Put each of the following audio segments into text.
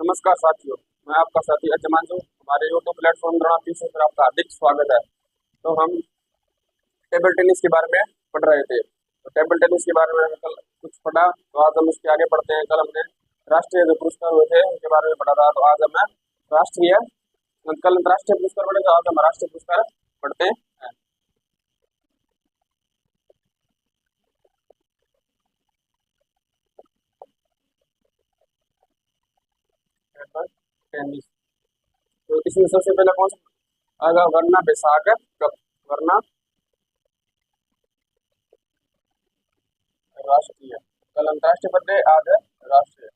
नमस्कार साथियों, मैं आपका साथी अजमांजू। हमारे यूट्यूब प्लेटफॉर्म द्रोणा तीसरे पर आपका हार्दिक स्वागत है। तो हम टेबल टेनिस के बारे में पढ़ रहे थे। तो टेबल टेनिस के बारे में हमने कल कुछ पढ़ा, तो आज हम उसके आगे पढ़ते हैं। कल हमने राष्ट्रीय जो पुरस्कार हुए थे उनके बारे में पढ़ा था, तो आज हमें राष्ट्रीय कल राष्ट्रीय पुरस्कार पढ़े, तो आज हम राष्ट्रीय पुरस्कार पढ़ते हैं। टेबल टेनिस, तो इसमें सबसे पहले कौन सा आगा? वरना बैसाख कप, वरना राष्ट्रीय। कल अंतर्राष्ट्रीय पढ़ रहे, आज है राष्ट्रीय।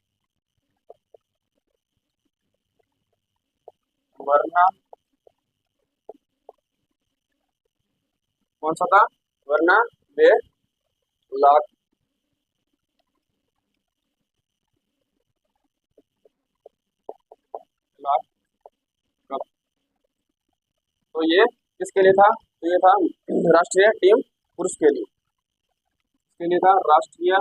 वरना कौन सा था? वरना वे लाख, लाख कप। तो ये किसके लिए था? तो ये था राष्ट्रीय टीम पुरुष के लिए। इसके लिए था राष्ट्रीय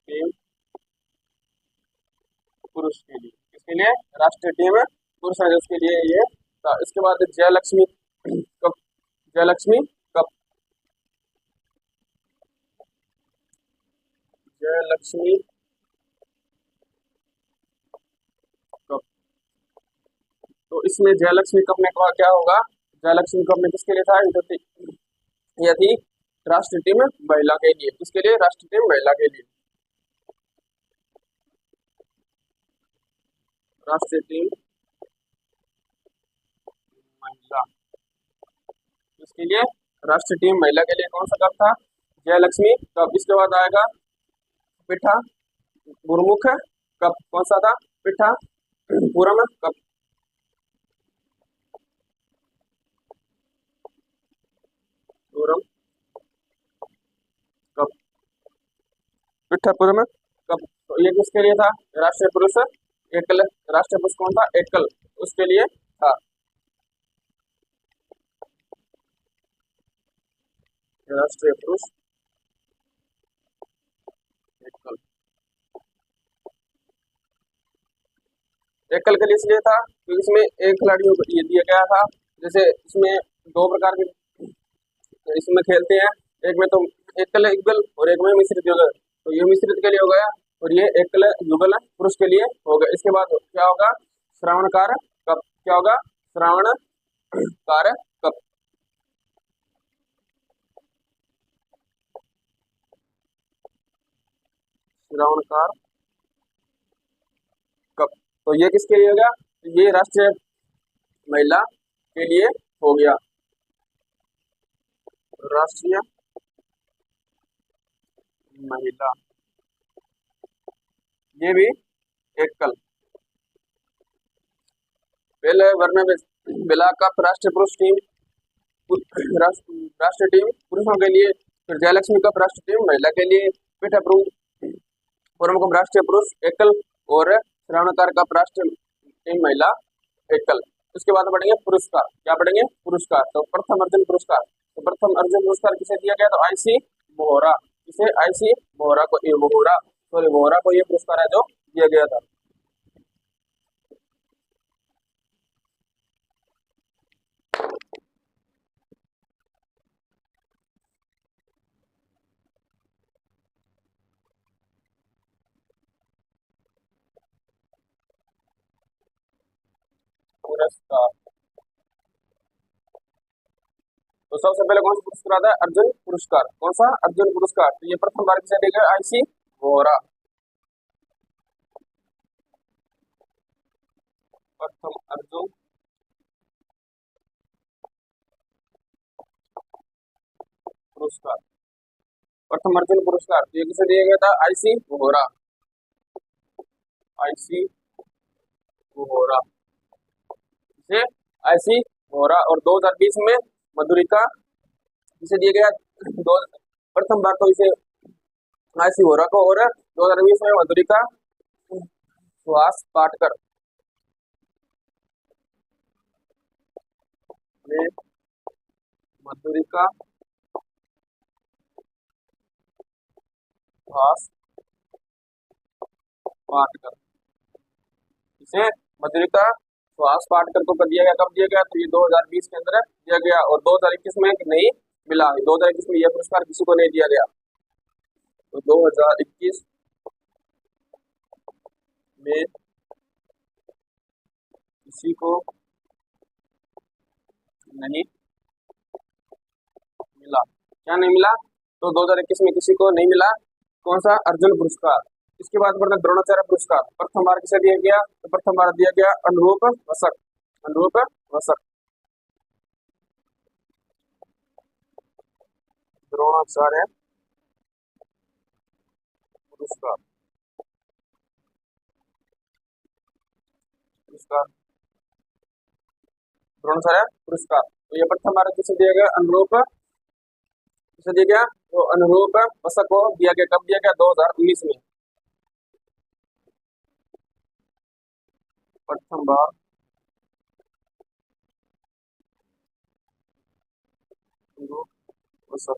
टीम पुरुष के लिए। किसके लिए? राष्ट्रीय टीम पुरुष है जिसके लिए ये था। इसके बाद Jayalakshmi cup, Jayalakshmi cup, Jayalakshmi cup. तो इसमें जयलक्ष्मी कप में क्या होगा? जयलक्ष्मी कप में किसके लिए था? यह थी राष्ट्रीय टीम महिला के लिए। किसके लिए? राष्ट्रीय टीम महिला के लिए। राष्ट्रीय टीम महिला, इसके लिए राष्ट्रीय टीम महिला के लिए कौन सा कप था? जयलक्ष्मी कप। इसके बाद आएगा पिठा गुरुमुख कप। कौन सा था? पिठा पूरम कप, पूरम कप, पिठा पूरम कप। तो ये किसके लिए था? राष्ट्रीय पुरुष एकल। राष्ट्रीय पुरुष कौन था? एकल, उसके लिए था। राष्ट्रीय पुरुष एकल, एकल के लिए इसलिए था क्योंकि इसमें एक खिलाड़ियों को ये दिया गया था। जैसे इसमें दो प्रकार के इसमें खेलते हैं, एक में तो एकल युगल और एक में मिश्रित युगल। तो ये मिश्रित के लिए हो गया और ये एकल युगल पुरुष के लिए हो गया। इसके बाद क्या होगा? श्रावणकार कप। क्या होगा? श्रावणकार कप, श्रावणकार कप। तो ये किसके लिए हो गया? ये राष्ट्रीय महिला के लिए हो गया। राष्ट्रीय महिला, ये भी एकल। पहले वर्ण बिला कप राष्ट्रीय पुरुष टीम, राष्ट्रीय टीम पुरुषों के लिए। फिर जयलक्ष्मी कप राष्ट्रीय टीम महिला के लिए। पिठा पूरम कप राष्ट्रीय पुरुष एकल और श्रावणकार कप राष्ट्रीय टीम महिला एकल। उसके बाद पढ़ेंगे पुरस्कार। क्या पढ़ेंगे? पुरस्कार। तो प्रथम अर्जुन पुरस्कार। तो प्रथम अर्जुन पुरस्कार किसे दिया गया? तो आईसी मोहरा। किसे? आईसी मोहरा को, ये मोहरा सॉरी मोहरा को ये पुरस्कार है जो दिया गया था। पुरस्कार, तो सबसे पहले कौन सा पुरस्कार आता है? अर्जुन पुरस्कार। कौन सा? अर्जुन पुरस्कार। तो ये प्रथम बार किसे दिया गया? आईसी मोहरा। प्रथम अर्जुन पुरस्कार, प्रथम अर्जुन पुरस्कार तो ये किसे दिया गया था? आईसी मोहरा, आईसी मोहरा, इसे आईसी मोहरा। और 2020 में मधुरिका इसे दिया गया दो, प्रथम बार तो इसे आईसी मोहरा को, और 2020 में मधुरिका सुहास पाटकर ने, मधुरिका सुहास पाटकर, इसे मधुलिका सुहास पाटकर को कर दिया गया। कब दिया गया? तो ये 2020 के अंदर दिया गया और 2021 में नहीं मिला। 2021 में यह पुरस्कार किसी को नहीं दिया गया। तो 2021 में किसी को नहीं मिला। क्या नहीं मिला? तो 2021 में किसी को नहीं मिला। कौन सा? अर्जुन पुरस्कार। इसके बाद बढ़ते द्रोणाचार्य पुरस्कार। प्रथम बार किसे दिया गया? तो प्रथम बार दिया गया अनुरूप वसक। अनुरूप वसक। द्रोणाचार्य पुरस्कार पुरस्कार द्रोणाचार्य पुरस्कार। तो ये प्रथम बार किसे दिया गया? अनुरूप किसे दिया गया? तो अनुरूप वसक को दिया गया। कब दिया गया? 2019 में। प्रथम बार अनुरूप वसक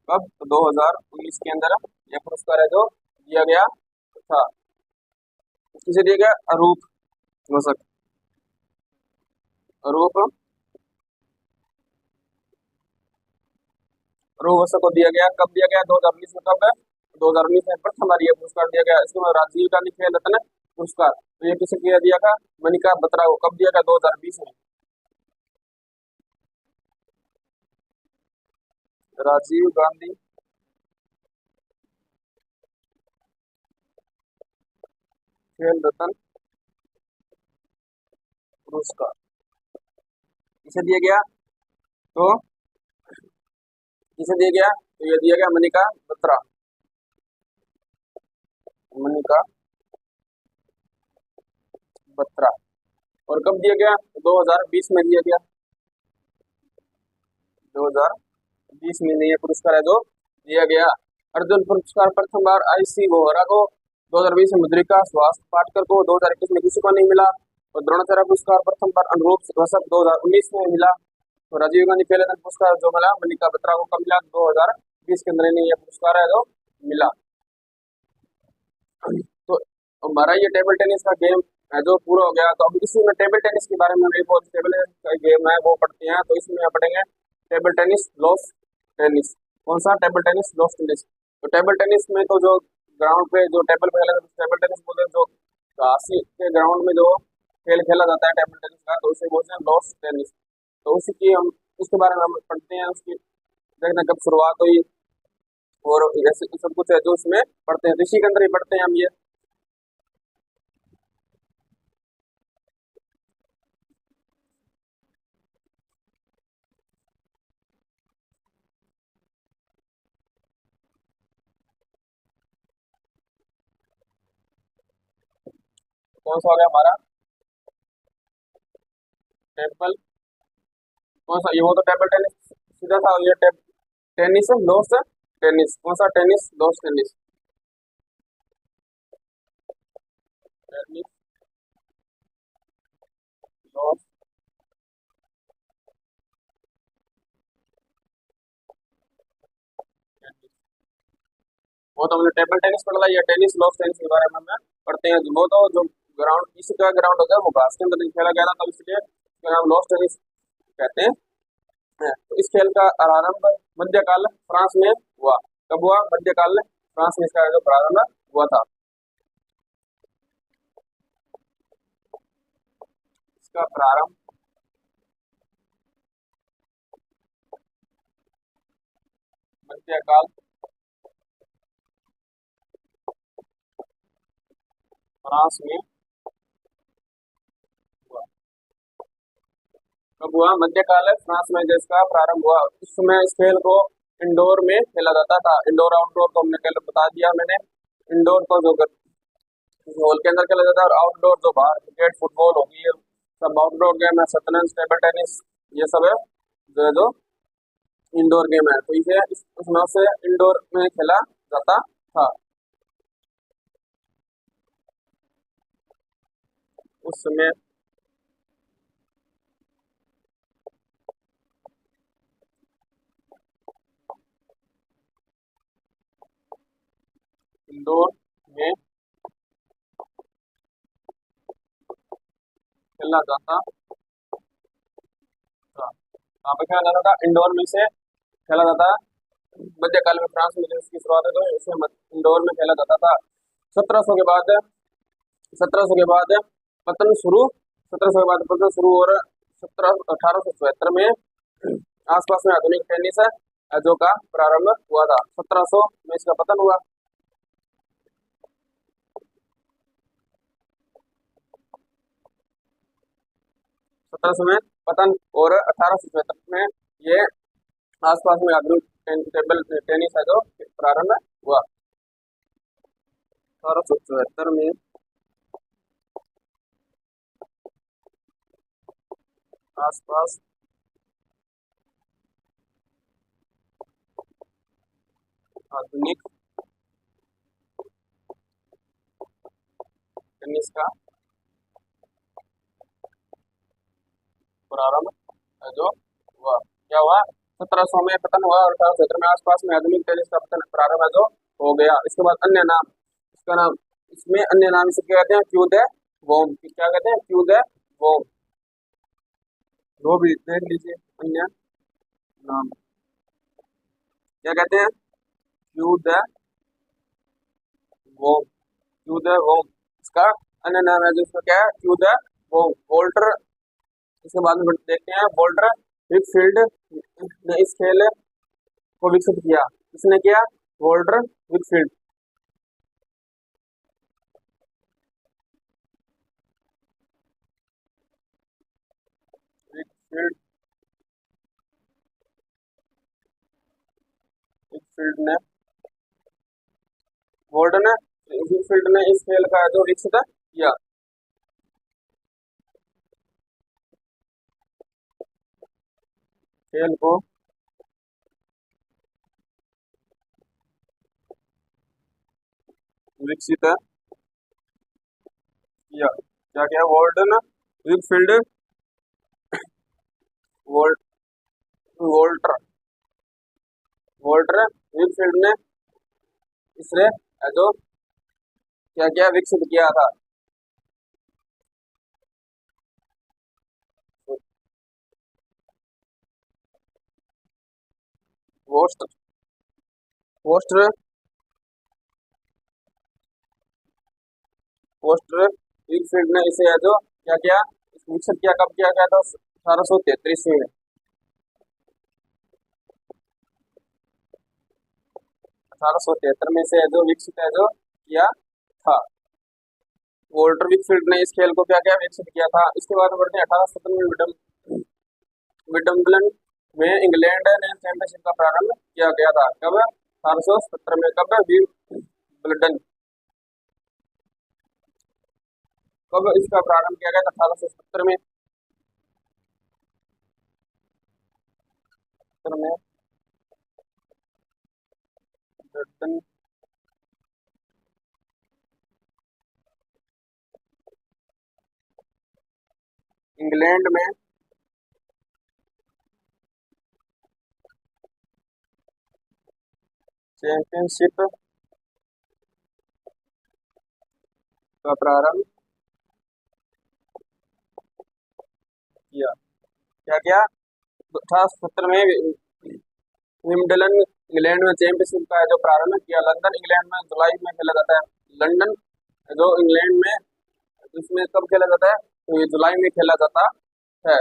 कब? तो 2019 के अंदर यह पुरस्कार है जो दिया गया था। किसे दिया गया? अरूप वसक। अरूप वसक को दिया गया। कब दिया गया? 2019 में। कब? 2019 में प्रथम बार यह पुरस्कार दिया गया। इसके बाद राजीव गांधी खेल रत्न पुरस्कार, तो ये किसे दिया था? मनिका बत्रा को। कब दिया गया? 2020 में। राजीव गांधी खेल रत्न पुरस्कार किसे दिया गया? तो किसे दिया गया? तो ये दिया गया मनिका बत्रा। मनिका बत्रा। और कब दिया गया? 2020 में दिया गया। 2020 में ये पुरस्कार है जो दिया गया। अर्जुन पुरस्कार प्रथम बार IC वोहरा को, 2020 में मुद्रिका सुहास पाटकर को, 2021 में किसी को नहीं मिला। और द्रोणाचार्य पुरस्कार प्रथम बार अनुरूप वसक 2019 में मिला। तो राजीव गांधी खेल रत्न पुरस्कार जो मिला मनिका बत्रा को कब मिला? 2020 के अंदर इन्हें यह पुरस्कार है जो मिला। तो हमारा ये टेबल टेनिस का गेम है जो पूरा हो गया। तो अब इसी में टेबल टेनिस के बारे में एक और टेबल का गेम है वो पढ़ते हैं। तो इसमें पढ़ेंगे टेबल टेनिस, लॉस टेनिस। कौन सा? Table tennis, loss tennis. तो टेबल टेनिस में तो जो ग्राउंड पे जो टेबल पे खेला जाता है टेबल टेनिस बोलते हैं। जो घास के ग्राउंड में जो खेल खेला जाता है टेबल टेनिस का, तो उसे बोलते हैं लॉस टेनिस। तो उसकी हम उसके बारे में हम पढ़ते हैं। उसकी देखते हैं कब शुरुआत हुई और ऐसे सब कुछ है जो उसमें पढ़ते हैं। तो इसी के अंदर ही पढ़ते हैं हम ये। कौन सा हो गया हमारा? टेबल कौन सा? ये वो तो टेबल टेनिस सीधा था। ये टेनिस लॉस टेनिस। कौन सा? Tennis loss tennis. Tennis loss tennis. वो तो हमने टेबल टेनिस पढ़ लिया। टेनिस लॉस टेनिस के बारे में हमें पढ़ते हैं। वो तो जो ग्राउंड इसका ग्राउंड होता है वो घास के अंदर नहीं खेला गया था, तो इसलिए इसका नाम लॉस टेनिस कहते हैं। तो इस खेल का आरंभ मध्यकाल फ्रांस में हुआ। कब हुआ? मध्यकाल फ्रांस में इसका जो प्रारंभ हुआ था। इसका प्रारंभ मध्यकाल फ्रांस में हुआ। कब हुआ? मध्यकाल फ्रांस में जिसका प्रारंभ हुआ। उस समय इस खेल को इंडोर में खेला जाता था। इंडोर आउटडोर तो हमने पहले बता दिया मैंने। इंडोर को जो हॉल के अंदर खेला जाता है और आउटडोर जो बाहर क्रिकेट फुटबॉल होगी ये सब आउटडोर गेम है। शतरंज टेबल टेनिस ये सब है जो इंडोर गेम है। तो इसे उसमें से इंडोर में खेला जाता था उस समय। इंडोर में खेला जाता था। कहाँ पे खेला जाता था? इंडोर में से खेला जाता। मध्यकाल में फ्रांस में इसकी शुरुआत है तो इसे इंडोर में खेला जाता था। 1700 के बाद 1700 के बाद पतन शुरू 1700 के बाद पतन शुरू और 1877 में आसपास में आधुनिक टेनिस जो का प्रारंभ हुआ था। 1700 में इसका पतन हुआ। 1700 में पतन और 1877 में ये आसपास में आधुनिक टेबल टेनिस है जो प्रारंभ हुआ। 1874 में आसपास आधुनिक टेनिस का प्रारंभ है जो हुआ। क्या हुआ? 1700 में पतन हुआ और 1870 में आसपास में आधुनिक टेनिस का पतन प्रारंभ है जो हो गया। इसके बाद अन्य नाम, इसका नाम, इसमें अन्य नाम इसे क्या कहते हैं? Q the वोम। क्या कहते हैं? Q the वोम। वो भी देख लीजिए अन्य नाम क्या कहते हैं? Q the वोम। क्यू द वोम इसका अन्य नाम है जो इसका क्या है? Q the वोम। वोल्टर, इसके बाद में देखते हैं वोल्टर विकफील्ड ने इस खेल को विकसित किया। किसने किया? वोल्टर विकफील्ड। विकफील्ड विकफील्ड ने वोल्टर ने विकफील्ड ने इस खेल का जो विकसित किया। खेल को विकसित किया। क्या क्या? Walton Weikfield volt Walter Walter Weikfield ने इसने जो क्या क्या विकसित किया था। वोस्टर वोस्टर वोस्टर विकफील्ड ने इसे जो क्या क्या विकसित किया। कब किया गया था? 1833 में। 1873 में से जो विकसित है जो किया था। वोल्टर विकफील्ड ने इस खेल को क्या क्या विकसित किया था। इसके बाद बढ़ते हैं 1870 में विडम्बलन में इंग्लैंड ने चैंपियनशिप का प्रारंभ किया गया था। कब? 1870 में। कब? विंबलडन। कब इसका प्रारंभ किया गया था? 1870 में। 70 में विंबलडन इंग्लैंड में चैंपियनशिप का प्रारंभ किया। क्या क्या? 1870 में विंबलडन इंग्लैंड में चैंपियनशिप का जो प्रारंभ किया। लंदन इंग्लैंड में जुलाई में खेला जाता है। लंदन जो इंग्लैंड में इसमें कब खेला जाता है? तो ये जुलाई में खेला जाता है।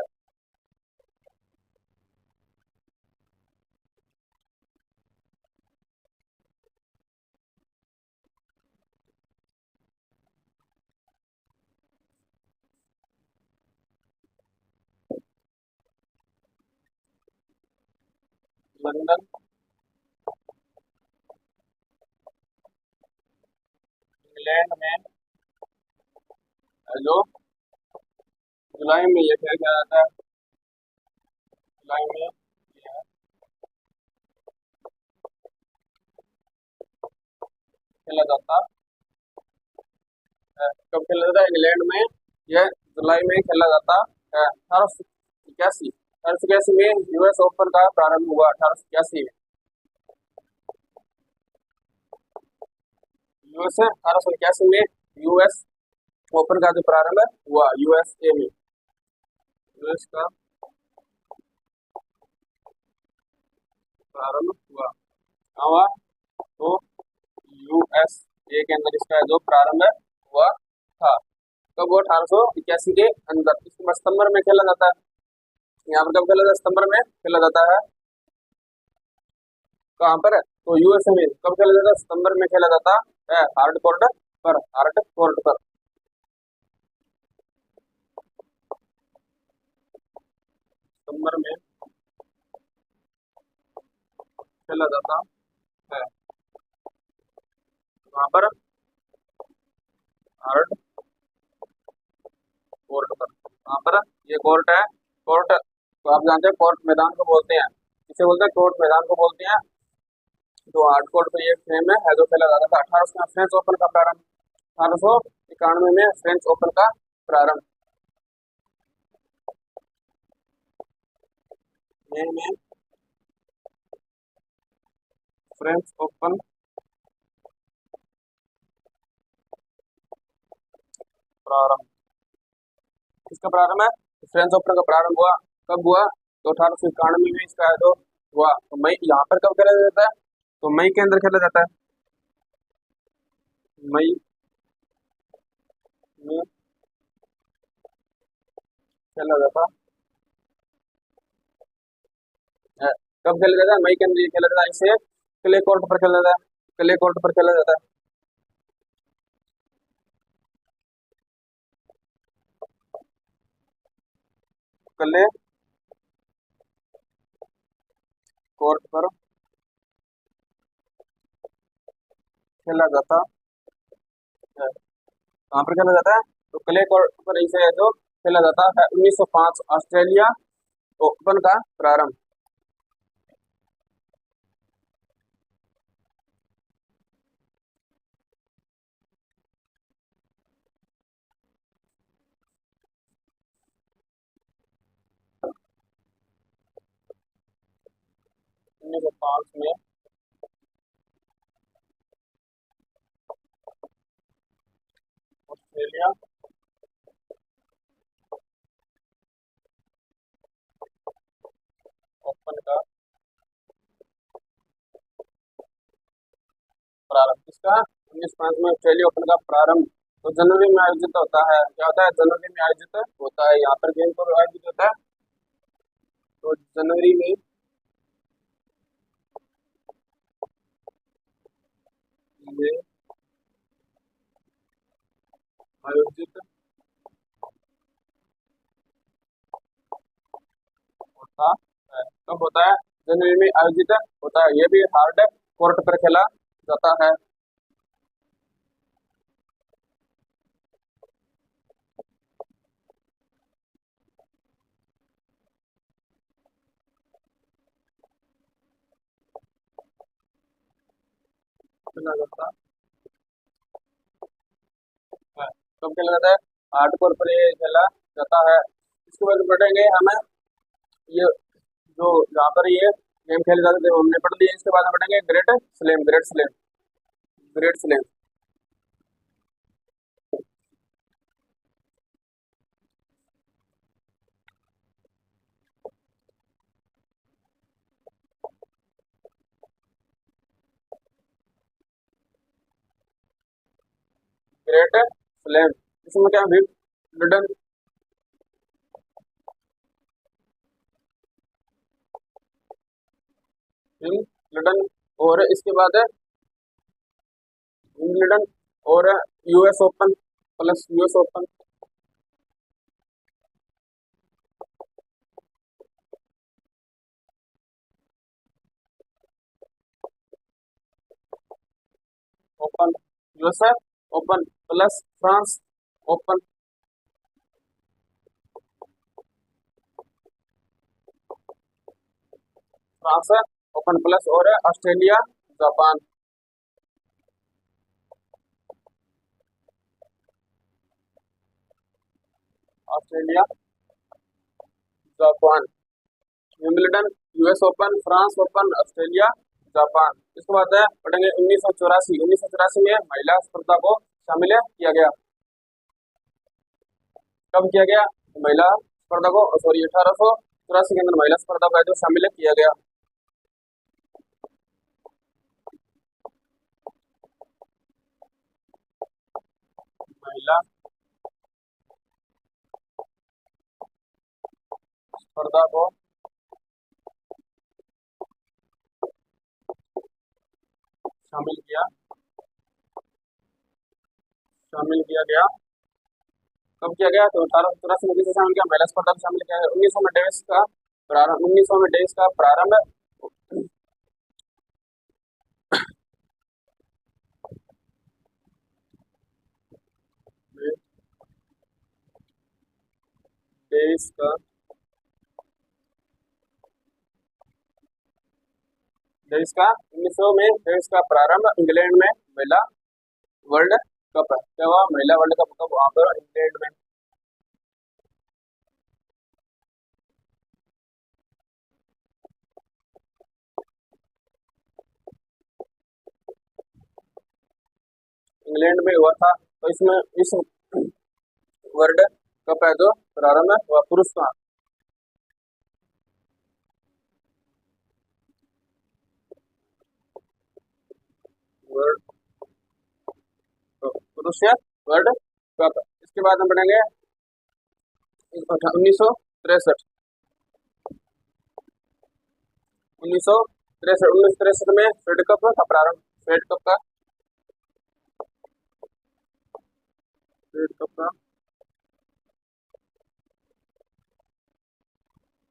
लंदन इंग्लैंड में जो जुलाई में ये खेल खेला जाता है। जुलाई में ये खेला जाता है। कब खेला जाता है? इंग्लैंड में यह जुलाई में खेला जाता है। 1881 में यूएस ओपन का प्रारंभ हुआ। 1881 में यूएस 1881 में यूएस ओपन का जो प्रारंभ हुआ यूएसए में। यूएस का प्रारंभ हुआ, कहाँ हुआ? तो यूएसए के अंदर इसका जो प्रारंभ हुआ था, कब? वो 1881 के अंदर। इसको सितंबर में खेला जाता है। यहाँ पर कब खेला जाता है? सितंबर में खेला जाता है। कहाँ पर? तो यूएसए में कब खेला जाता है? सितंबर में खेला जाता है, हार्ड कोर्ट पर, हार्ड कोर्ट पर। सितंबर में खेला जाता है, वहां पर हार्ड कोर्ट पर। वहां पर ये कोर्ट है, कोर्ट तो आप जानते हैं कोर्ट मैदान को बोलते हैं। इसे बोलते हैं कोर्ट मैदान को बोलते हैं। तो हार्ड कोर्ट पर ये फ्रेम है जो खेला जाता था। 1800 में फ्रेंच ओपन का प्रारंभ, 1891 में फ्रेंच ओपन का प्रारंभ, में फ्रेंच ओपन प्रारंभ। किसका प्रारंभ है? फ्रेंच ओपन का प्रारंभ हुआ, कब हुआ? तो 1891 में इसका जो हुआ। तो मई, यहाँ पर कब खेला जाता है? तो मई के अंदर खेला जाता है, मई में खेला जाता है। कब खेला जाता है? मई के अंदर ये खेला जाता है। इसे क्ले कोर्ट पर खेला जाता है, क्ले कोर्ट पर खेला जाता है। क्ले कोर्ट पर खेला जाता है। कहाँ पर खेला जाता है? तो क्ले कोर्ट पर इसे जो खेला जाता है। 1905 ऑस्ट्रेलिया ओपन का प्रारंभ, 1905 में ऑस्ट्रेलिया ओपन का प्रारंभ। किसका? 1905 में ऑस्ट्रेलिया ओपन का प्रारंभ। तो जनवरी में आयोजित होता है। क्या होता है? जनवरी में आयोजित होता है। यहाँ पर गेम कब आयोजित होता है? तो जनवरी में ये आयोजित होता है। कब होता है? जनवरी में आयोजित होता है। ये भी हार्ड कोर्ट पर खेला जाता है। खेला जाता है। कब खेला जाता है? हार्ड कोर्ट पर ये खेला जाता है। इसके बाद पढ़ेंगे हमें ये जो यहाँ पर ये गेम खेले जाते थे हमने पढ़ लिए। इसके बाद हम पढ़ेंगे great slam, great slam, great slam. Great slam, इसमें क्या? विंबलडन, विंबलडन और इसके बाद है विंबलडन और US open plus US open, open US open plus France open, France open plus और Australia Japan, Australia Japan, Wimbledon, US open, France open, Australia Japan. इसके बाद है पढ़ेंगे 1984। 1984 में महिला स्पर्धा को शामिल किया गया। कब किया गया? महिला स्पर्धा को, सॉरी 1884 के अंदर महिला स्पर्धा को जो शामिल किया गया। महिला स्पर्धा को शामिल किया गया। कब किया गया? तो 1884 में किसे शामिल किया? महिला स्पर्धा को शामिल किया गया। 1900 में डेविस का प्रारंभ 1900 में डेविस का प्रारंभ डेविस का 1900 में डेविस का प्रारंभ इंग्लैंड में महिला वर्ल्ड कप है। क्या हुआ? महिला वर्ल्ड कप कब? वहां पर इंग्लैंड में। इंग्लैंड में हुआ था। तो इसमें इस वर्ल्ड कप है जो प्रारंभ हुआ पुरुष का वर्ल्ड पुरुष वर्ल्ड कप। इसके बाद हम पढ़ेंगे 1963 1963 में फेड कप का प्रारंभ। फेड कप का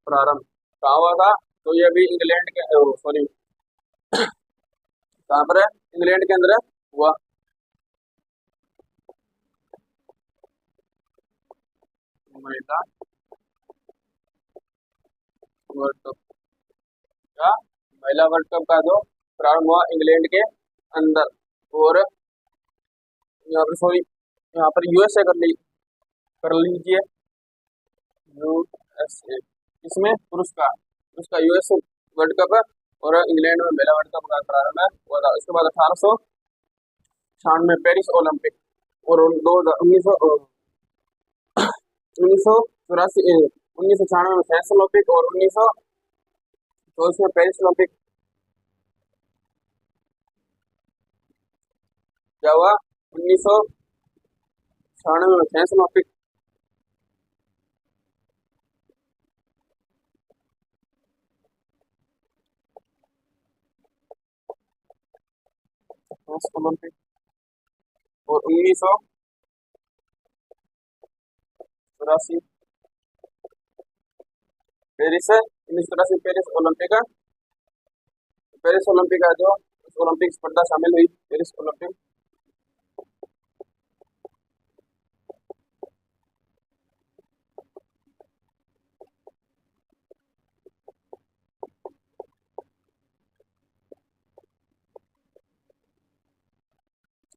प्रारंभ कहाँ हुआ था? तो ये भी इंग्लैंड के, सॉरी कहाँ पर है? इंग्लैंड के अंदर हुआ। महिला वर्ल्ड कप का महिला वर्ल्ड कप का जो प्रारंभ हुआ इंग्लैंड के अंदर। और यहाँ पर, सॉरी यहाँ पर यूएसए कर लीजिए यूएसए। इसमें पुरुष का यूएसए वर्ल्ड कप और इंग्लैंड में महिला वर्ल्ड कप का प्रारंभ हुआ था। इसके बाद 1896 पेरिस ओलंपिक और 1994 में पेरिस ओलंपिक और 1924 में पेरिस ओलंपिक। क्या हुआ? 1996 में पेरिस ओलंपिक। ओलंपिक और 1984 पेरिस ओलंपिक का जो ओलंपिक स्पर्धा शामिल हुई पेरिस ओलंपिक।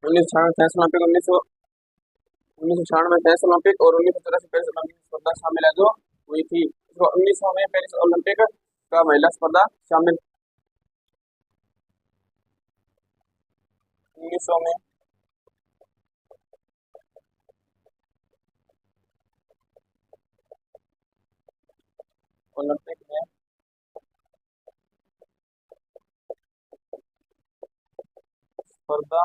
उन्नीस सौ ओलंपिक 1996 पेरिस ओलंपिक और 1984 पेरिस ओलंपिक स्पर्धा शामिल है जो हुई थी। 1900 में पेरिस ओलंपिक का महिला स्पर्धा शामिल। 1900 में ओलंपिक में स्पर्धा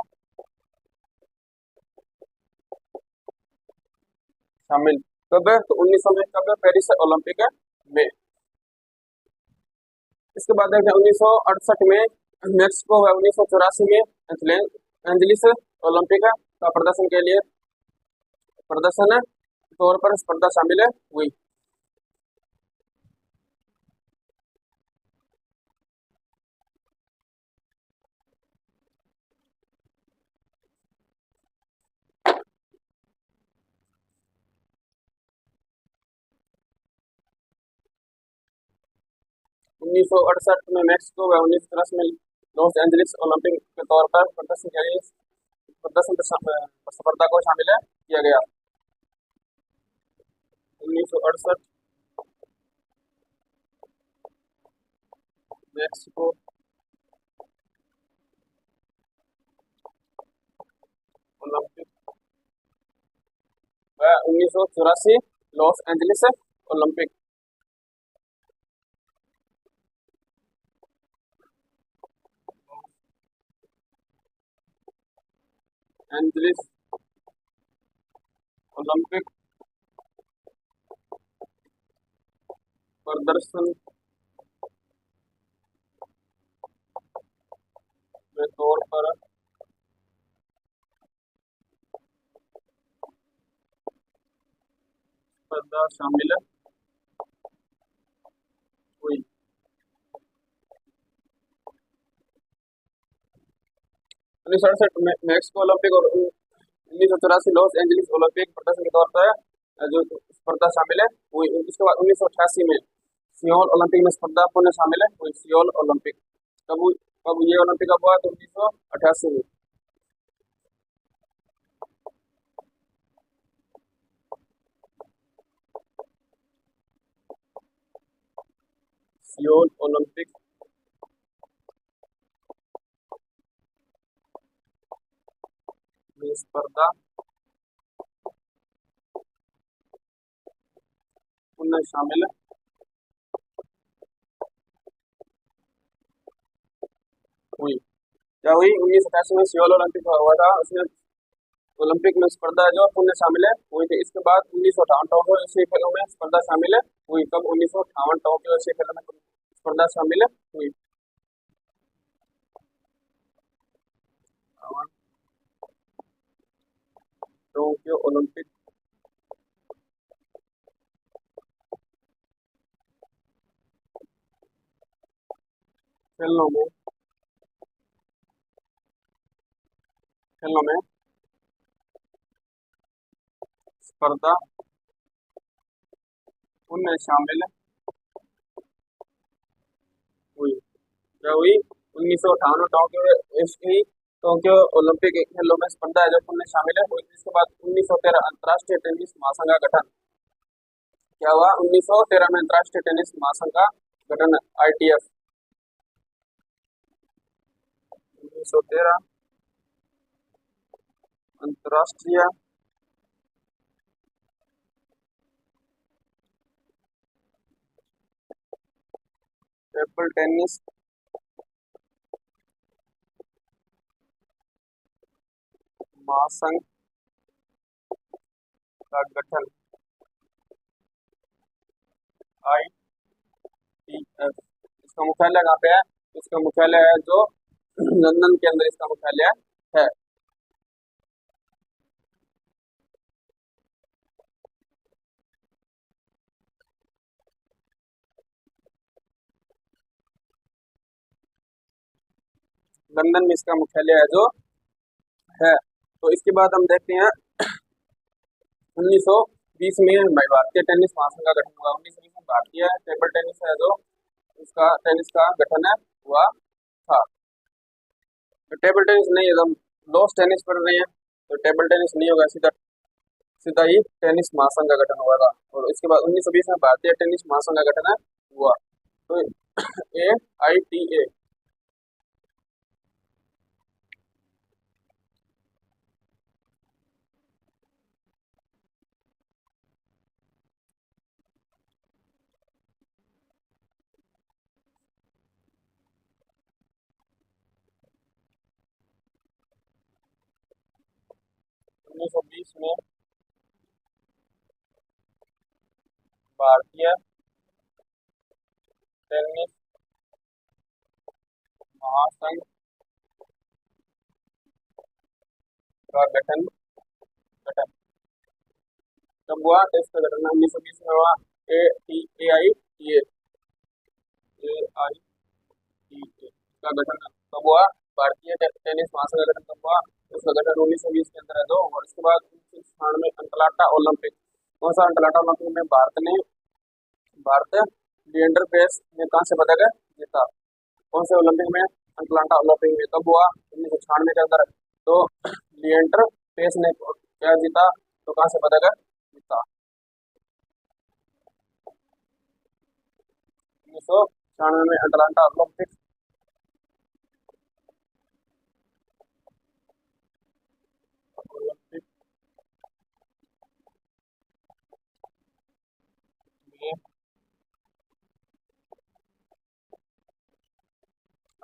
शामिल। कब? तो 1900 में। कब? पेरिस ओलंपिक में। इसके बाद देखते हैं 1968 में मेक्सिको है। 1984 में एंजलिस ओलंपिक का प्रदर्शन तौर पर स्पर्धा शामिल हुई। उन्नीस सौ अड़सठ में मेक्सिको व 1984 में लॉस एंजलिस ओलंपिक के तौर पर प्रदर्शन स्पर्धा को शामिल किया गया। 1968 मेक्सिको ओलंपिक व 1984 Los Angeles Olympic Angeles Olympic प्रदर्शन के तौर पर स्पर्धा शामिल हुई। 1968 में मैक्सिको ओलंपिक और 1984 लॉस एंजलिस ओलंपिक प्रदर्शन के तौर पर जो स्पर्धा शामिल है हुई। उसके बाद 1988 में सियोल ओलंपिक में स्पर्धा पुनः शामिल है हुई। सियोल ओलंपिक कब ये ओलंपिक कब हुआ? तो 1988 में। सियोल ओलंपिक में स्पर्धा पुनः शामिल हुई। क्या हुई? 1988 में सियोल ओलंपिक हुआ था, उसमें ओलंपिक में स्पर्धा जो पुनः शामिल है हुई थी। इसके बाद 1958 टोक्यो एशियाई खेलों में स्पर्धा शामिल है हुई। कब? 1958 टोक्यो एशियाई खेलों में स्पर्धा शामिल हुई। टोक्यो ओलंपिक खेलों में स्पर्धा पुनः शामिल हुई। क्या हुई? 1958 टोक्यो ओलंपिक खेलों में स्पर्धा है जो पुनः शामिल हुई। इसके बाद 1913 अंतर्राष्ट्रीय टेनिस महासंघ का गठन। क्या हुआ? 1913 में अंतर्राष्ट्रीय टेनिस महासंघ का गठन, ITF। 1913 अंतर्राष्ट्रीय टेबल टेनिस महासंघ का गठन, ITF। इसका मुख्यालय कहाँ पे है? इसका मुख्यालय है जो लंदन के अंदर इसका मुख्यालय है। लंदन में इसका मुख्यालय है जो है। तो इसके बाद हम देखते हैं 1920 में भारतीय टेनिस महासंघ का गठन हुआ। 1920 में भारतीय टेबल टेनिस है जो उसका टेनिस का गठन हुआ था। तो टेबल टेनिस नहीं है, हम लॉस टेनिस पढ़ रहे हैं, तो टेबल टेनिस नहीं होगा, सीधा सीधा ही टेनिस महासंघ का गठन हुआ था। और इसके बाद 1920 में भारतीय टेनिस महासंघ का गठन हुआ। तो AITA 1920 में भारतीय टेनिस महासंघ का गठन गठन कब हुआ? तो इसका गठन 1920 में हुआ। AITA का गठन कब हुआ? भारतीय टेनिस महासंघ का गठन कब हुआ? इसका गठन 1920 के अंदर है दो। और इसके बाद 1996 में अटलांटा ओलंपिक। कौन सा अटलांटा ओलंपिक में भारत लिएंडर पेस ने कांस्य पदक जीता? कौन से ओलंपिक में? अटलांटा ओलंपिक में। कब हुआ? 1996 के अंदर। तो लिएंडर पेस ने क्या जीता? तो कांस्य पदक जीता। 1996 में अटलांटा ओलंपिक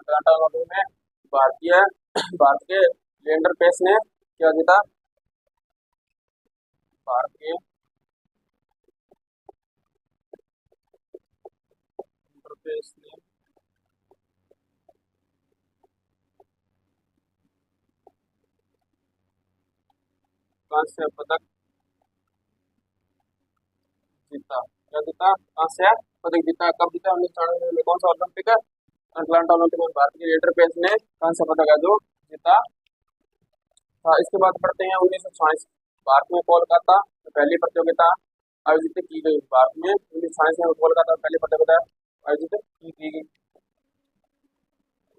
अटलांटा ओलंपिक में भारतीय भारत के लिएंडर पेस ने क्या जीता? भारत के लिएंडर पेस ने कांस्य पदक जीता। क्या जीता? कांस्य पदक जीता। कब जीता? 1994 में। कौन सा ओलंपिक है? अटलांटा ओलंपिक में भारत के लिएंडर पेस ने कांस्य पदक है जो जीता था। इसके बाद पढ़ते हैं 1940 भारत में कोलकाता में पहली प्रतियोगिता आयोजित की गई। भारत में 1940 में कोलकाता में पहली प्रतियोगिता आयोजित की गई।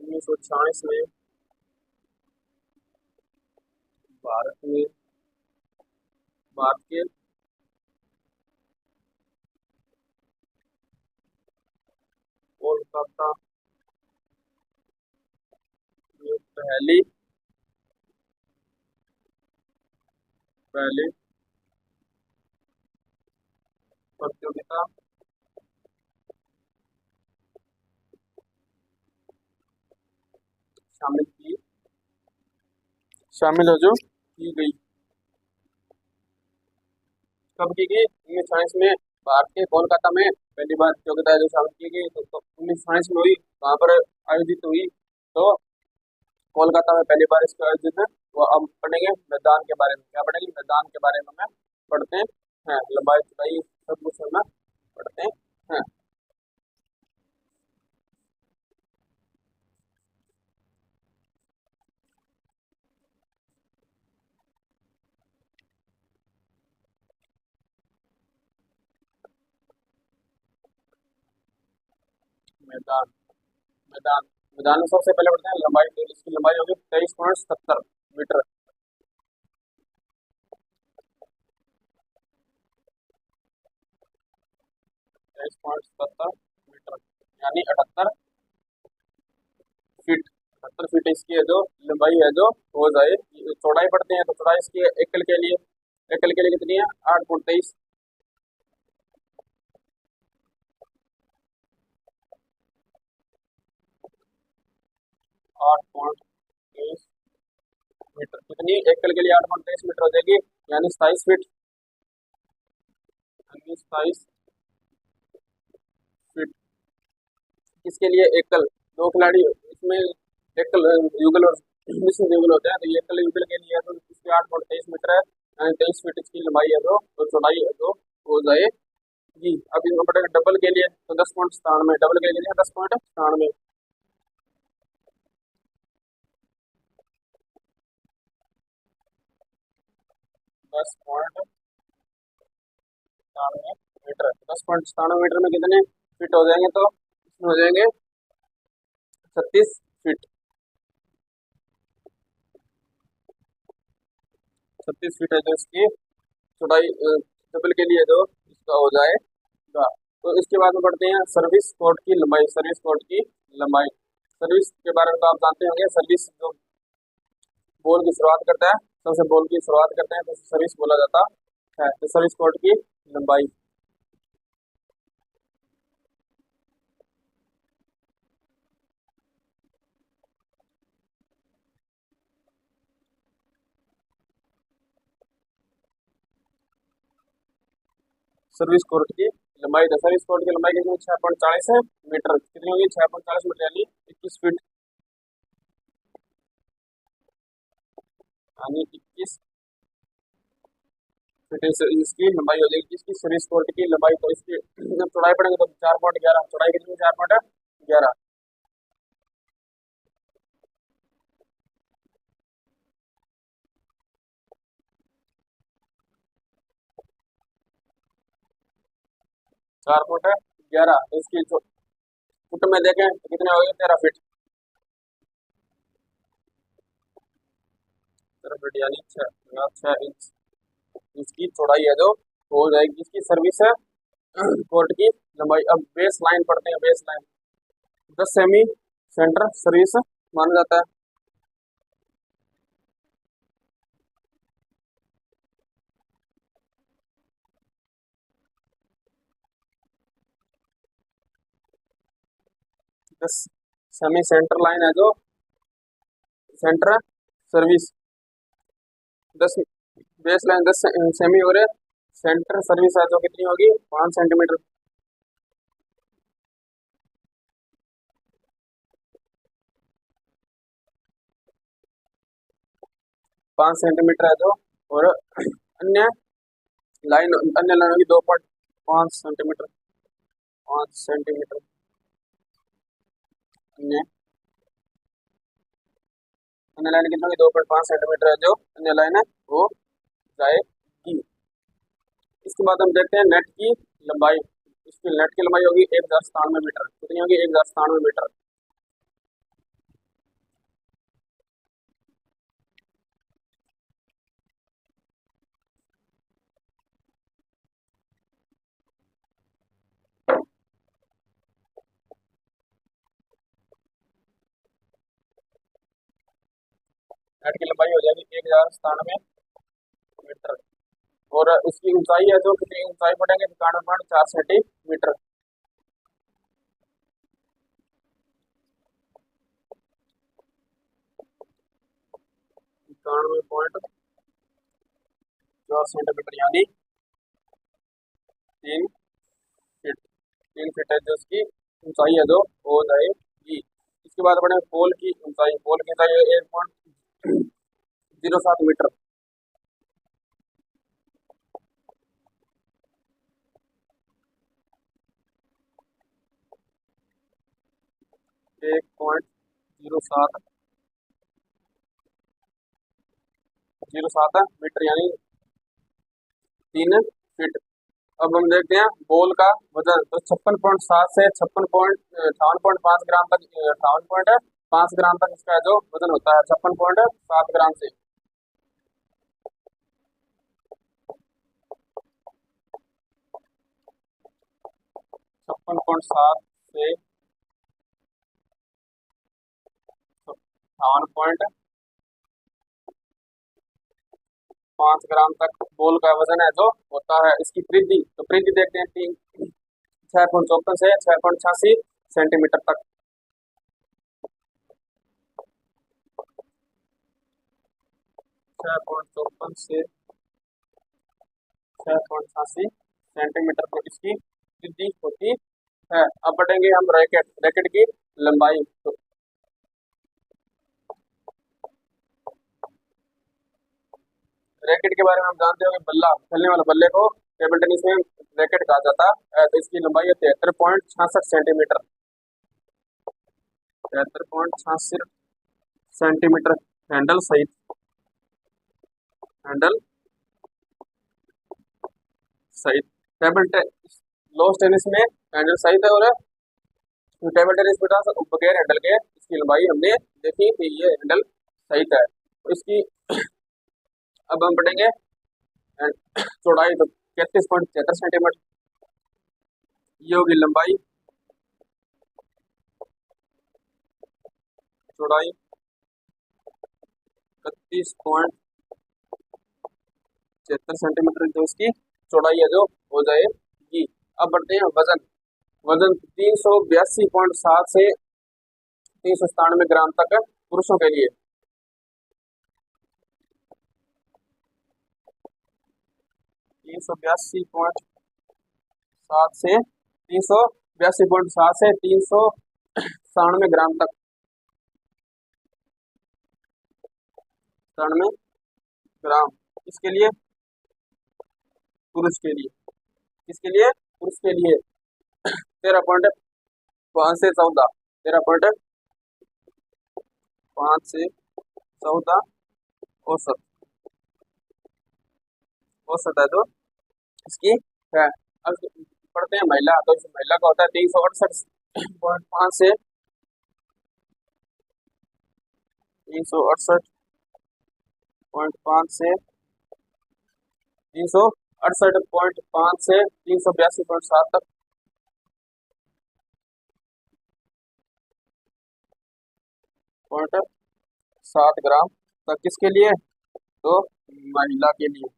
1940 में भारत में भारत के कोलकाता में पहली प्रतियोगिता शामिल की शामिल हो जो की गई। कब की गई? 1940 में भारत के कोलकाता में पहली बार प्रतियोगिता जो शामिल की गई तो 1940 में हुई। वहां पर आयोजित हुई। तो कोलकाता में पहली बार इसका आयोजित है। वो अब पढ़ेंगे मैदान के बारे में। क्या पढ़ेंगे? मैदान के बारे में हमें पढ़ते हैं। लंबाई चौड़ाई सब कुछ हमें पढ़ते हैं। मैदान मैदान मैदान में सबसे पहले पढ़ते हैं लंबाई। तो इसकी लंबाई होगी 23.70 मीटर। 23.70 मीटर यानी 78 फीट। 78 फीट इसकी है जो लंबाई है जो हो जाए। चौड़ाई पढ़ते हैं तो चौड़ाई इसकी एकल के लिए कितनी है? 8.23। 8.23 मीटर कितनी? एकल के लिए 8.23 मीटर हो जाएगी यानी 27 फीट। यानी 27 फीट। किसके लिए? एकल। दो खिलाड़ी इसमें एकल युगल और मिश्र युगल होते हैं। तो ये एकल युगल के लिए तो इसकी 8.23 मीटर है यानी 23 फीट इसकी लंबाई है तो चौड़ाई है तो हो जाएगी। अब इनको पड़ेगा डबल के लिए तो 10.97। डबल के लिए 10.97। 10.97 मीटर। 10.97 मीटर में कितने फीट हो जाएंगे? तो इसमें हो जाएंगे 36 फीट। 36 फीट है जो इसकी चौड़ाई डबल के लिए जो इसका हो जाएगा। तो इसके बाद में बढ़ते हैं सर्विस कोर्ट की लंबाई। सर्विस कोर्ट की लंबाई। सर्विस के बारे में तो आप जानते होंगे। सर्विस जो बॉल की शुरुआत करता है, सबसे बॉल की शुरुआत करते हैं तो सर्विस बोला जाता है। तो सर्विस कोर्ट की लंबाई। सर्विस कोर्ट की लंबाई। तो सर्विस कोर्ट की लंबाई कितनी? 6.40 मीटर। कितनी होगी? 6.40 मीटर यानी 21 फीट। यानी 21 फीट इसकी लंबाई हो जाएगी। इसकी सर्विस कोर्ट की लंबाई। तो इसकी जब चौड़ाई पड़ेगी तो 4.11। चौड़ाई कितनी? 4.11। चार फुट 11। तो इसकी फुट में देखें तो कितने हो गए? 13 फीट। 13 फीट यानी 6 इंच इसकी चौड़ाई है जो हो जाएगी। इसकी सर्विस है कोर्ट की लंबाई। अब बेस लाइन पढ़ते हैं। Base line 10 semi centre service माना जाता है। दस सेमी सेंटर लाइन है जो centre service 10, base line 10 semi और सेंटर सर्विस है जो कितनी होगी 5 सेंटीमीटर। पाँच सेंटीमीटर है जो, और अन्य अन्य लाइन होगी 2.5 सेंटीमीटर। 5 सेंटीमीटर अन्य अन्य लाइन कितनी होगी 2.5 सेंटीमीटर है जो अन्य लाइन है वो जाएगी। इसके बाद हम देखते हैं नेट की लंबाई। इसकी नेट की लंबाई होगी 1097 मीटर। कितनी होगी 1097 मीटर। नेट की लंबाई हो जाएगी 1097 मीटर। और उसकी ऊंचाई है जो कितनी ऊंचाई पड़ेंगे 91.4 सेंटीमीटर। 91.4 सेंटीमीटर यानी 3 फीट। 3 फीट है जो उसकी ऊंचाई है जो हो जाएगी। इसके बाद अपने पोल की ऊंचाई। पोल की ऊंचाई 1.07 मीटर। 1.07 मीटर यानी 3 फीट। अब हम देखते हैं बॉल का वजन। तो 56.7 से 58.5 ग्राम तक, 58.5 ग्राम तक इसका जो वजन होता है 56.7 ग्राम से। 56.7 से 58.5 ग्राम तक बॉल का वजन है जो होता है। इसकी परिधि, तो परिधि देखते हैं 6.54 से 6.86 सेंटीमीटर तक। 6.54 से 6.86 सेंटीमीटर को इसकी परिधि होती है। अब बढ़ेंगे हम रैकेट। रैकेट की लंबाई। तो रैकेट के बारे में हम जानते हो कि बल्ला, खेलने वाले बल्ले को टेबल टेनिस में रैकेट कहा जाता है। तो इसकी लंबाई है 73.66 सेंटीमीटर। 73.66 सेंटीमीटर हैंडल सहित। हैंडल सहित टेबल लॉस टेनिस में हैंडल सहित है, और टेबल टेनिस में बगैर हैंडल के इसकी लंबाई हमने देखी कि ये हैंडल सहित है। तो इसकी अब हम पढ़ेंगे चौड़ाई। तो 33.73 सेंटीमीटर ये होगी लंबाई। चौड़ाई 31.73 सेंटीमीटर जो इसकी चौड़ाई है जो हो जाएगी। अब बढ़ते हैं वजन। वजन 382.7 से 397 ग्राम तक पुरुषों के लिए। 382.7 से 397 ग्राम तक। 97 ग्राम इसके लिए पुरुष के लिए। इसके लिए पुरुष के लिए 13.5 से 14। 13.5 से 14 औसत। औसत है तो इसकी है। अब पढ़ते हैं महिला। तो इस महिला का होता है 368.5 से 368.5 से 368.5 से 382.7 तक। पॉइंट 7 ग्राम तक किसके लिए? तो महिला के लिए।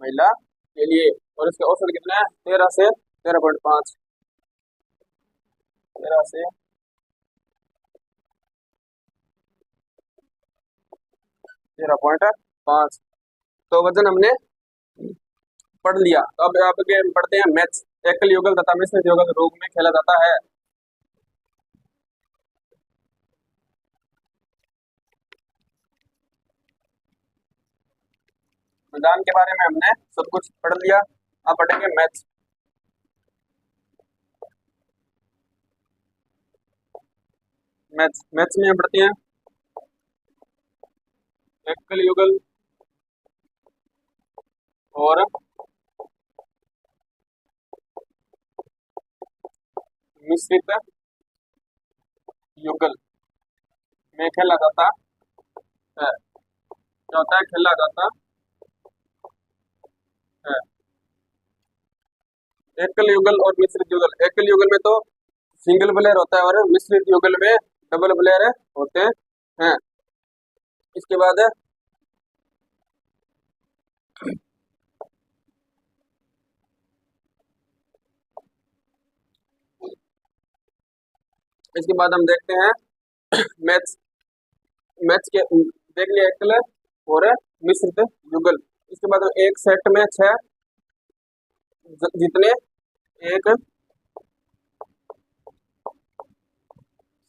महिला के लिए। और इसका औसत कितना है? 13 से 13.5। 13 से 13.5। तो वजन हमने पढ़ लिया। तो अब आगे हम पढ़ते हैं मैथ्स। एकल युगल तथा मिश्रित युगल रोग में खेला जाता है। मैदान के बारे में हमने सब कुछ पढ़ लिया। अब पढ़ेंगे मैथ्स। मैथ्स मैथ्स में हम पढ़ते हैं एकल युगल और मिश्रित युगल में खेला जाता है। क्या होता है? खेला जाता है। एकल युगल और मिश्रित युगल। एकल युगल में तो सिंगल प्लेयर होता है और मिश्रित युगल में डबल प्लेयर होते हैं। इसके बाद हम देखते हैं मैथ्स। मैथ्स के देख लिया एकल और मिश्रित युगल। इसके बाद एक सेट में 6 जितने एक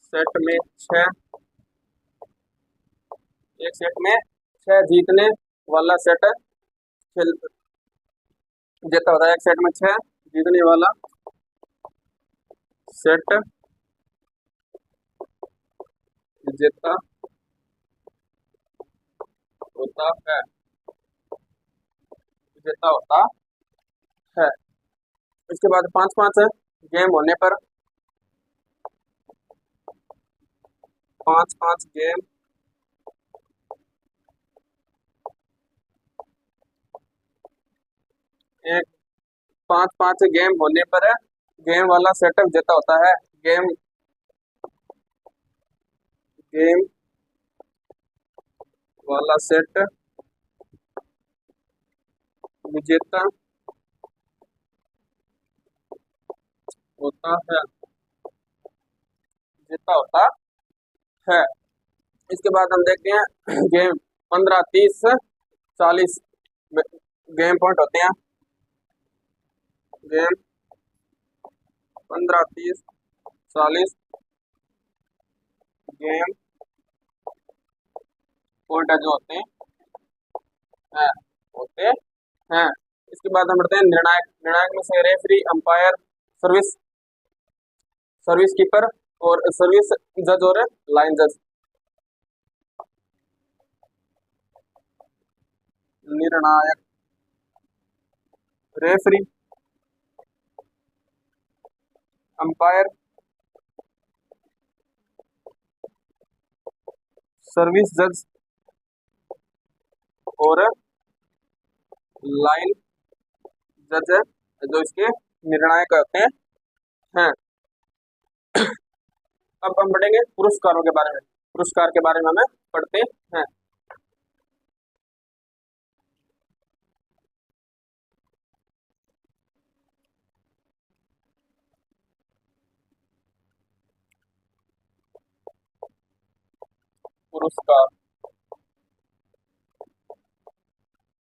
सेट में 6 एक सेट में 6 जीतने वाला सेट खेल जीता होता है। एक सेट में 6 जीतने वाला सेट जीता होता है। जीता होता है। इसके बाद 5-5 गेम होने पर 5-5 गेम एक 5-5 गेम होने पर गेम वाला सेटअप जीता होता है। गेम गेम वाला सेट विजेता होता है। जीता होता है। इसके बाद हम देखते हैं गेम 15, 30, 40 गेम पॉइंट होते हैं। गेम 15, 30, 40 गेम पॉइंट जो हैं होते हैं। इसके बाद हम बढ़ते हैं निर्णायक। निर्णायक में से referee, umpire, service service keeper और सर्विस जज और लाइन जज। निर्णायक रेफरी, अंपायर, सर्विस जज और लाइन जज जो इसके निर्णायक होते हैं। अब हम पढ़ेंगे पुरस्कारों के बारे में। पुरस्कार के बारे में हमें पढ़ते हैं। पुरस्कार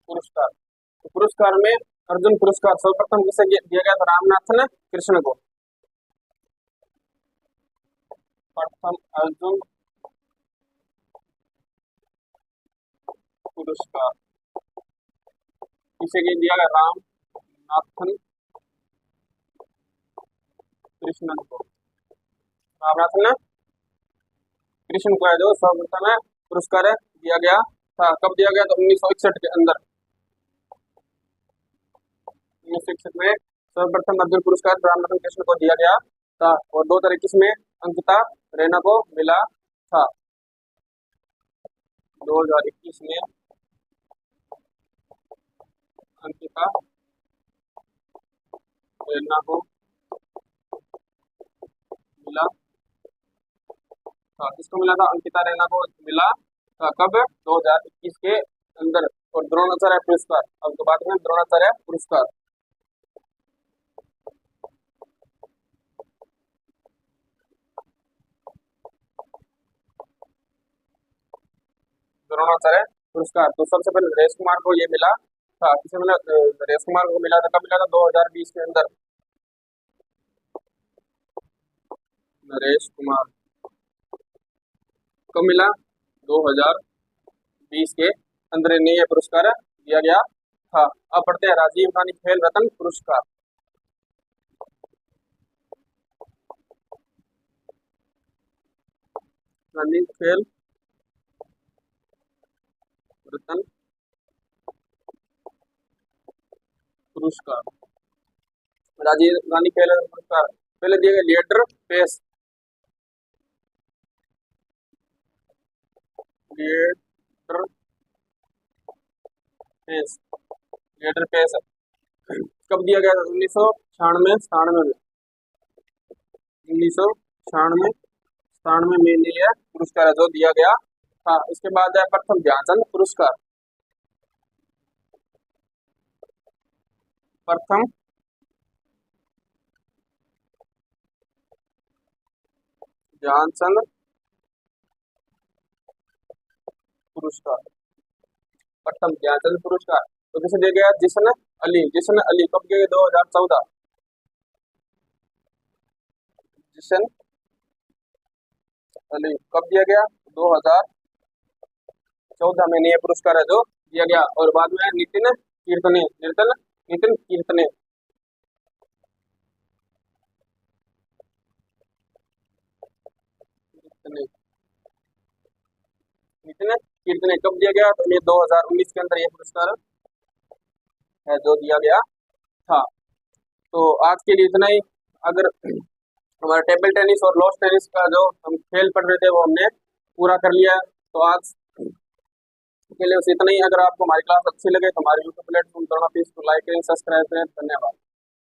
पुरस्कार तो पुरस्कार में अर्जुन पुरस्कार सर्वप्रथम किसे दिया गया था? रामनाथन कृष्ण को। प्रथम अर्जुन पुरस्कार किसे दिया गया? रामनाथन कृष्णन को। रामनाथन कृष्ण को है जो सर्वप्रथम पुरस्कार दिया गया था। कब दिया गया? तो 1961 के अंदर। 1961 में सर्वप्रथम अर्जुन पुरस्कार रामनाथन कृष्ण को दिया गया था और 2021 में अंकिता रैना को मिला था। 2021 में अंकिता रैना को मिला था। किसको मिला था? अंकिता रैना को मिला था। कब? 2021 के अंदर। और द्रोणाचार्य पुरस्कार, अब तो बात में द्रोणाचार्य पुरस्कार। द्रोणाचार्य पुरस्कार। तो सबसे पहले नरेश कुमार को ये मिला था, किसे मिला? नरेश कुमार को मिला था, कब मिला था? 2020 के अंदर। नरेश कुमार कब मिला? 2020 के अंदर इन्हें यह पुरस्कार दिया गया था। अब पढ़ते हैं राजीव गांधी खेल रत्न पुरस्कार। गांधी खेल रत्न पुरस्कार, राजीव गांधी खेल रत्न पुरस्कार पहले दिए गए Leander Paes, Leander Paes, Leander Paes कब दिया गया था? 1996 में, 1996 में यह पुरस्कार जो दिया गया था। इसके बाद है प्रथम ध्यानचंद पुरस्कार। प्रथम ध्यानचंद पुरस्कार, प्रथम ध्यानचंद पुरस्कार तो किसे दिया गया? जिशन अली, जिशन अली कब दिया गया? 2014, जिशन अली कब दिया गया? 2014 में यह पुरस्कार है जो दिया गया। और बाद में नितिन कीर्तने, नितिन कीर्तने, नितिन कीर्तने कब दिया गया? तो ये 2019 के अंदर यह पुरस्कार है जो दिया गया था। तो आज के लिए इतना ही। अगर हमारा टेबल टेनिस और लॉस टेनिस का जो हम खेल पढ़ रहे थे वो हमने पूरा कर लिया। तो आज के लिए बस इतना ही। अगर आपको हमारी क्लास अच्छी लगे तो हमारे यूट्यूब प्लेटफॉर्म दोनों पे इसको लाइक करें, सब्सक्राइब करें। धन्यवाद।